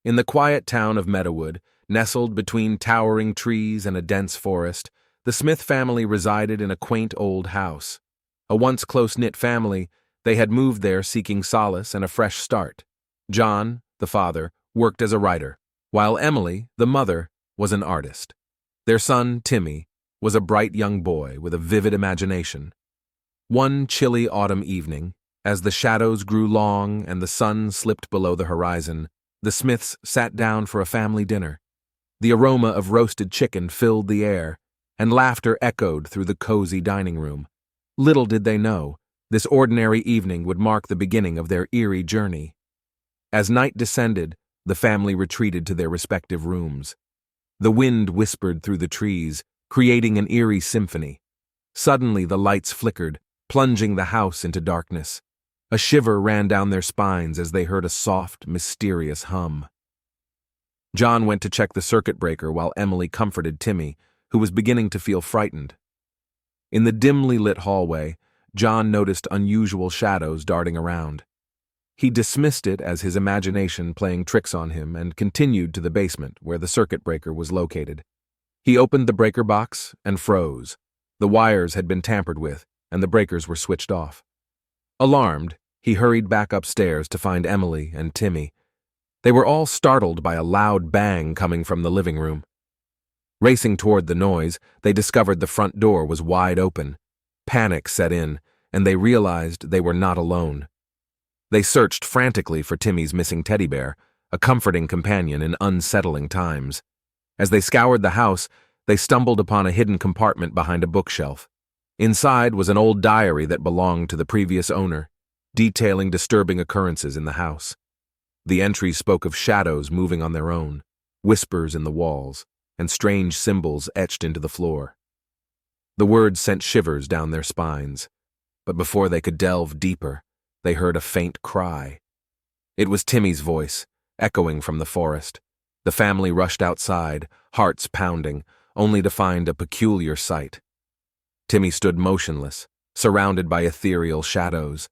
In the quiet town of Meadowood, nestled between towering trees and a dense forest, the Smith family resided in a quaint old house. A once close-knit family, they had moved there seeking solace and a fresh start. John, the father, worked as a writer, while Emily, the mother, was an artist. Their son, Timmy, was a bright young boy with a vivid imagination. One chilly autumn evening, as the shadows grew long and the sun slipped below the horizon, the Smiths sat down for a family dinner. The aroma of roasted chicken filled the air, and laughter echoed through the cozy dining room. Little did they know, this ordinary evening would mark the beginning of their eerie journey. As night descended, the family retreated to their respective rooms. The wind whispered through the trees, creating an eerie symphony. Suddenly the lights flickered, plunging the house into darkness. A shiver ran down their spines as they heard a soft, mysterious hum. John went to check the circuit breaker while Emily comforted Timmy, who was beginning to feel frightened. In the dimly lit hallway, John noticed unusual shadows darting around. He dismissed it as his imagination playing tricks on him and continued to the basement where the circuit breaker was located. He opened the breaker box and froze. The wires had been tampered with, and the breakers were switched off. Alarmed, he hurried back upstairs to find Emily and Timmy. They were all startled by a loud bang coming from the living room. Racing toward the noise, they discovered the front door was wide open. Panic set in, and they realized they were not alone. They searched frantically for Timmy's missing teddy bear, a comforting companion in unsettling times. As they scoured the house, they stumbled upon a hidden compartment behind a bookshelf. Inside was an old diary that belonged to the previous owner, detailing disturbing occurrences in the house. The entries spoke of shadows moving on their own, whispers in the walls, and strange symbols etched into the floor. The words sent shivers down their spines, but before they could delve deeper, they heard a faint cry. It was Timmy's voice, echoing from the forest. The family rushed outside, hearts pounding, only to find a peculiar sight. Timmy stood motionless, surrounded by ethereal shadows.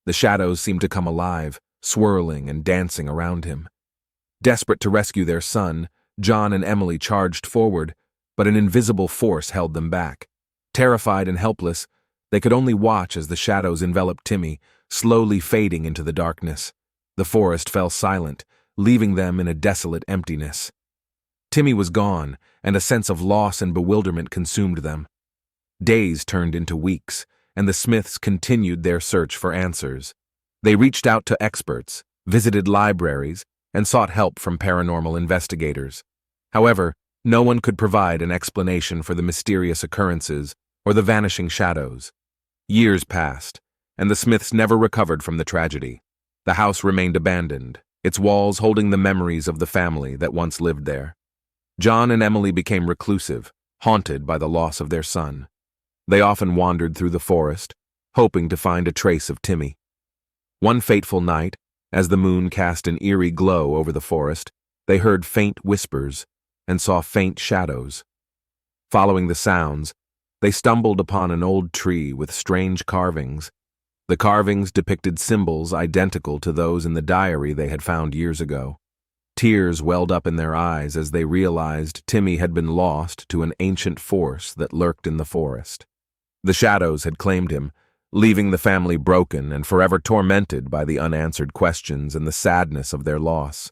The shadows seemed to come alive, swirling and dancing around him. Desperate to rescue their son, John and Emily charged forward, but an invisible force held them back. Terrified and helpless, they could only watch as the shadows enveloped Timmy, slowly fading into the darkness. The forest fell silent, leaving them in a desolate emptiness. Timmy was gone, and a sense of loss and bewilderment consumed them. Days turned into weeks, and the Smiths continued their search for answers. They reached out to experts, visited libraries, and sought help from paranormal investigators. However, no one could provide an explanation for the mysterious occurrences or the vanishing shadows. Years passed, and the Smiths never recovered from the tragedy. The house remained abandoned, its walls holding the memories of the family that once lived there. John and Emily became reclusive, haunted by the loss of their son. They often wandered through the forest, hoping to find a trace of Timmy. One fateful night, as the moon cast an eerie glow over the forest, they heard faint whispers and saw faint shadows. Following the sounds, they stumbled upon an old tree with strange carvings. The carvings depicted symbols identical to those in the diary they had found years ago. Tears welled up in their eyes as they realized Timmy had been lost to an ancient force that lurked in the forest. The shadows had claimed him, leaving the family broken and forever tormented by the unanswered questions and the sadness of their loss.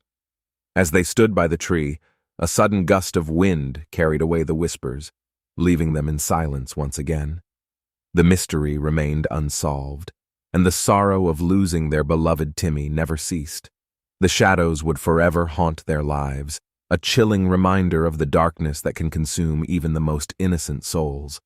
As they stood by the tree, a sudden gust of wind carried away the whispers, leaving them in silence once again. The mystery remained unsolved, and the sorrow of losing their beloved Timmy never ceased. The shadows would forever haunt their lives, a chilling reminder of the darkness that can consume even the most innocent souls.